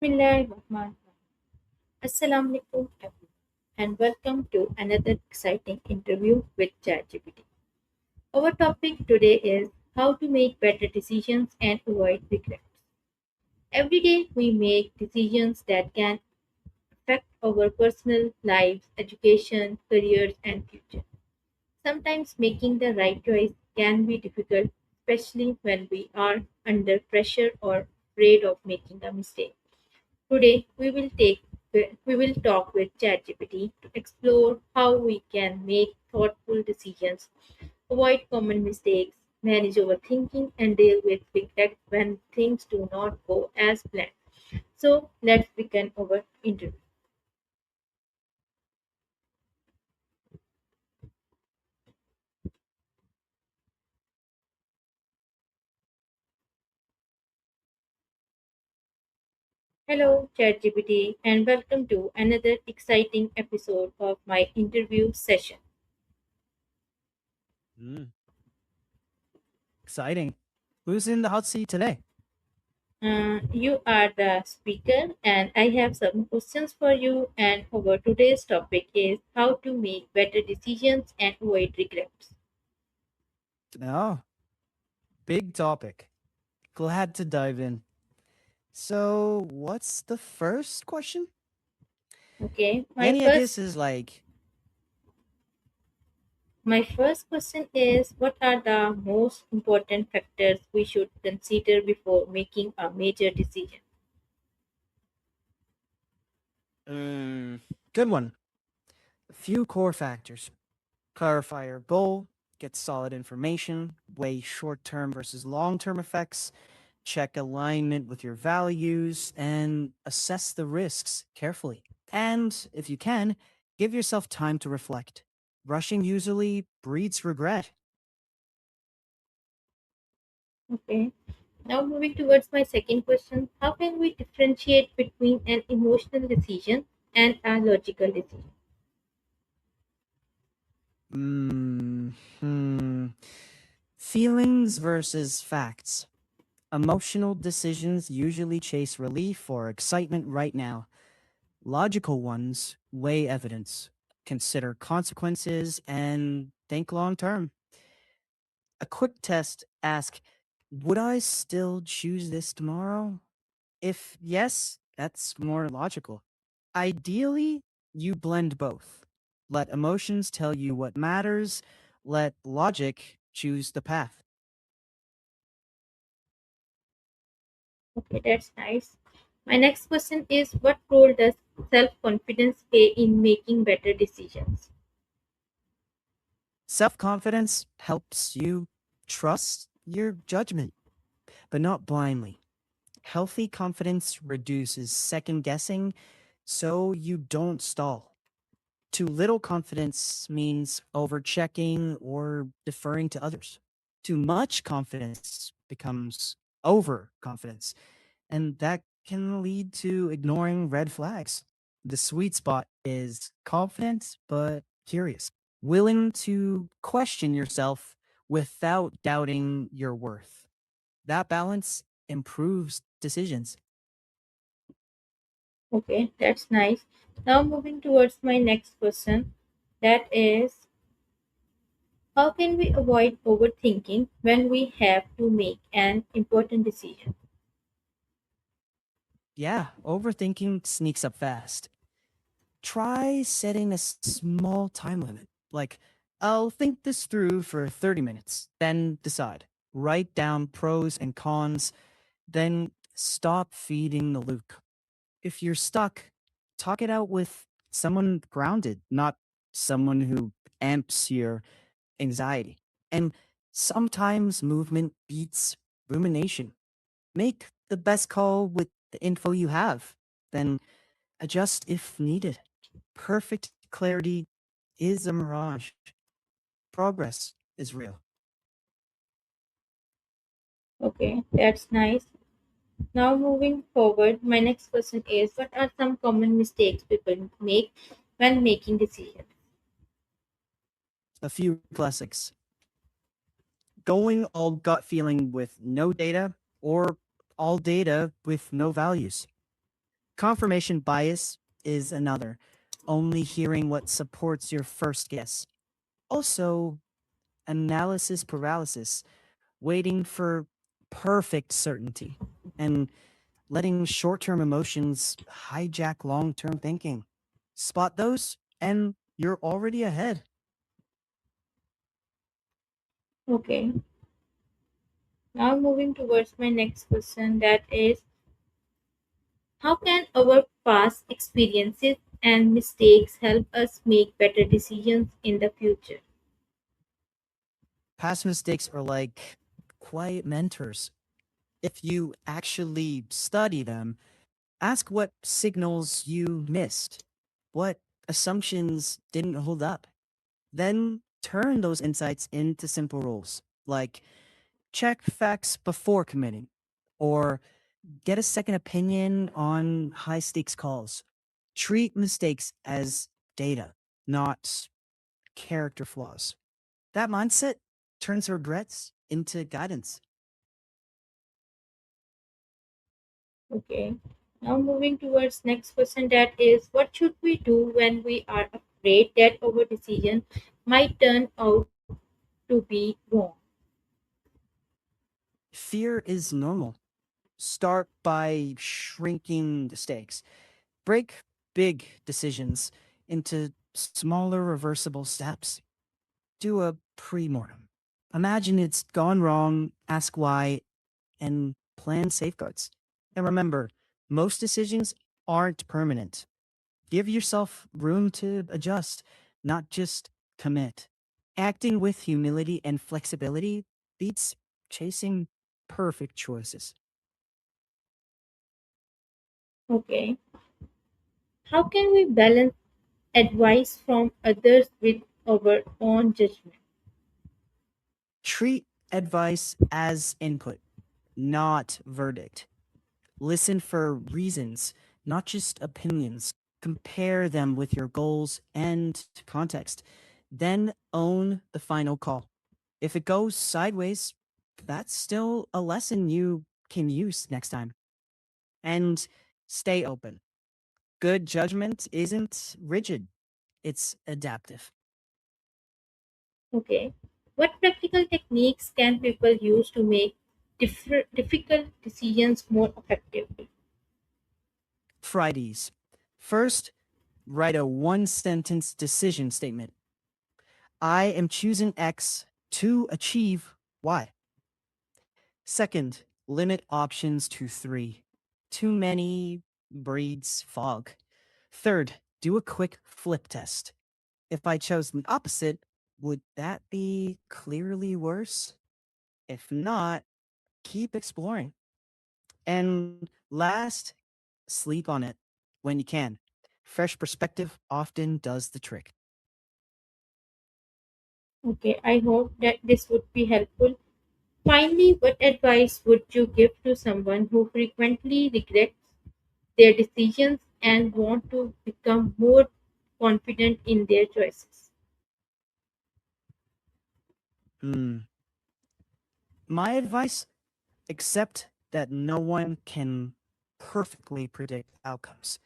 Bismillahirrahmanirrahim. Assalamu alaikum everyone, and welcome to another exciting interview with ChatGPT. Our topic today is how to make better decisions and avoid regrets. Every day we make decisions that can affect our personal lives, education, careers, and future. Sometimes making the right choice can be difficult, especially when we are under pressure or afraid of making a mistake. Today, we will talk with ChatGPT to explore how we can make thoughtful decisions, avoid common mistakes, manage overthinking, and deal with regret when things do not go as planned. So, let's begin our interview. Hello, ChatGPT, and welcome to another exciting episode of my interview session. Mm, exciting. Who's in the hot seat today? You are the speaker, and I have some questions for you. And our today's topic is how to make better decisions and avoid regrets. Oh, big topic. Glad to dive in. So, what's the first question? Okay, Any ideas is like, my first question is what are the most important factors we should consider before making a major decision? mm, good one. A few core factors. Clarify your goal, get solid information, weigh short term versus long term effects, check alignment with your values, and assess the risks carefully. And if you can, give yourself time to reflect. Rushing usually breeds regret. Okay. Now moving towards my second question, how can we differentiate between an emotional decision and a logical decision? Hmm. Feelings versus facts. Emotional decisions usually chase relief or excitement right now. Logical ones weigh evidence, consider consequences, and think long term. A quick test ask, would I still choose this tomorrow? If yes, that's more logical. Ideally, you blend both. Let emotions tell you what matters, let logic choose the path. Okay, that's nice. My next question is what role does self confidence play in making better decisions? Self confidence helps you trust your judgment, but not blindly. Healthy confidence reduces second guessing so you don't stall. Too little confidence means overchecking or deferring to others. Too much confidence becomes overconfidence, and that can lead to ignoring red flags. The sweet spot is confident but curious, willing to question yourself without doubting your worth. That balance improves decisions. Okay, that's nice. Now moving towards my next question, that is how can we avoid overthinking when we have to make an important decision? Yeah, overthinking sneaks up fast. Try setting a small time limit. Like, I'll think this through for 30 minutes, then decide. Write down pros and cons, then stop feeding the loop. If you're stuck, talk it out with someone grounded, not someone who amps your anxiety. And sometimes movement beats rumination. Make the best call with the info you have, then adjust if needed. Perfect clarity is a mirage. Progress is real. Okay, that's nice. Now moving forward, my next question is what are some common mistakes people make when making decisions? A few classics. Going all gut feeling with no data or all data with no values. Confirmation bias is another, only hearing what supports your first guess. Also, analysis paralysis, waiting for perfect certainty, and letting short term emotions hijack long term thinking. Spot those, and you're already ahead. Okay, now moving towards my next question, that is, how can our past experiences and mistakes help us make better decisions in the future? Past mistakes are like quiet mentors. If you actually study them, ask what signals you missed, what assumptions didn't hold up. Then turn those insights into simple rules like check facts before committing or get a second opinion on high stakes calls. Treat mistakes as data, not character flaws. That mindset turns regrets into guidance. Okay. Now moving towards next question, that is, what should we do when we are afraid that our decision might turn out to be wrong? Fear is normal. Start by shrinking the stakes. Break big decisions into smaller reversible steps. Do a pre-mortem. Imagine it's gone wrong, ask why, and plan safeguards. And remember, most decisions aren't permanent. Give yourself room to adjust, not just commit. Acting with humility and flexibility beats chasing perfect choices. Okay. How can we balance advice from others with our own judgment? Treat advice as input, not verdict. Listen for reasons, not just opinions. Compare them with your goals and context. Then own the final call. If it goes sideways, that's still a lesson you can use next time. And stay open. Good judgment isn't rigid, it's adaptive. Okay. What practical techniques can people use to make difficult decisions more effectively? Fridays. First, write a one sentence decision statement. I am choosing X to achieve Y. Second, limit options to three. Too many breeds fog. Third, do a quick flip test. If I chose the opposite, would that be clearly worse? If not, keep exploring. And last, sleep on it when you can. Fresh perspective often does the trick. Okay, I hope that this would be helpful. Finally, what advice would you give to someone who frequently regrets their decisions and want to become more confident in their choices? Hmm. My advice, accept that no one can perfectly predict outcomes.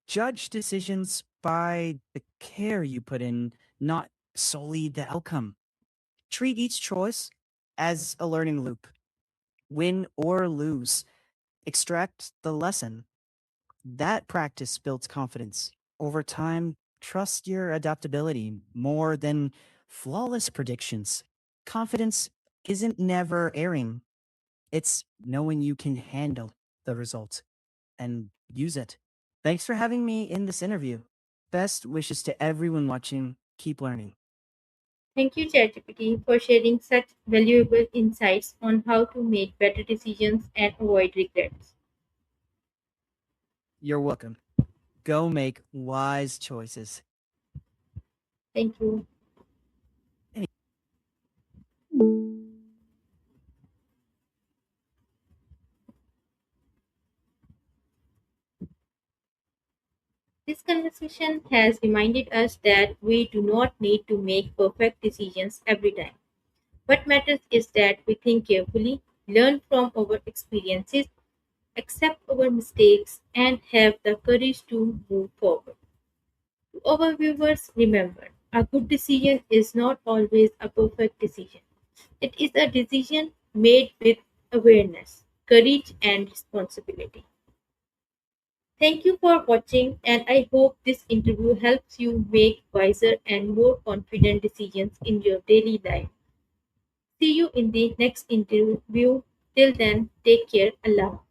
Judge decisions by the care you put in, not solely the outcome. Treat each choice as a learning loop. Win or lose, extract the lesson. That practice builds confidence. Over time, trust your adaptability more than flawless predictions. Confidence isn't never erring, it's knowing you can handle the result and use it. Thanks for having me in this interview. Best wishes to everyone watching. Keep learning. Thank you, ChatGPT, for sharing such valuable insights on how to make better decisions and avoid regrets. You're welcome. Go make wise choices. Thank you. This conversation has reminded us that we do not need to make perfect decisions every time. What matters is that we think carefully, learn from our experiences, accept our mistakes, and have the courage to move forward. To our viewers, remember a good decision is not always a perfect decision. It is a decision made with awareness, courage, and responsibility. Thank you for watching, and I hope this interview helps you make wiser and more confident decisions in your daily life. See you in the next interview. Till then, take care. Allah.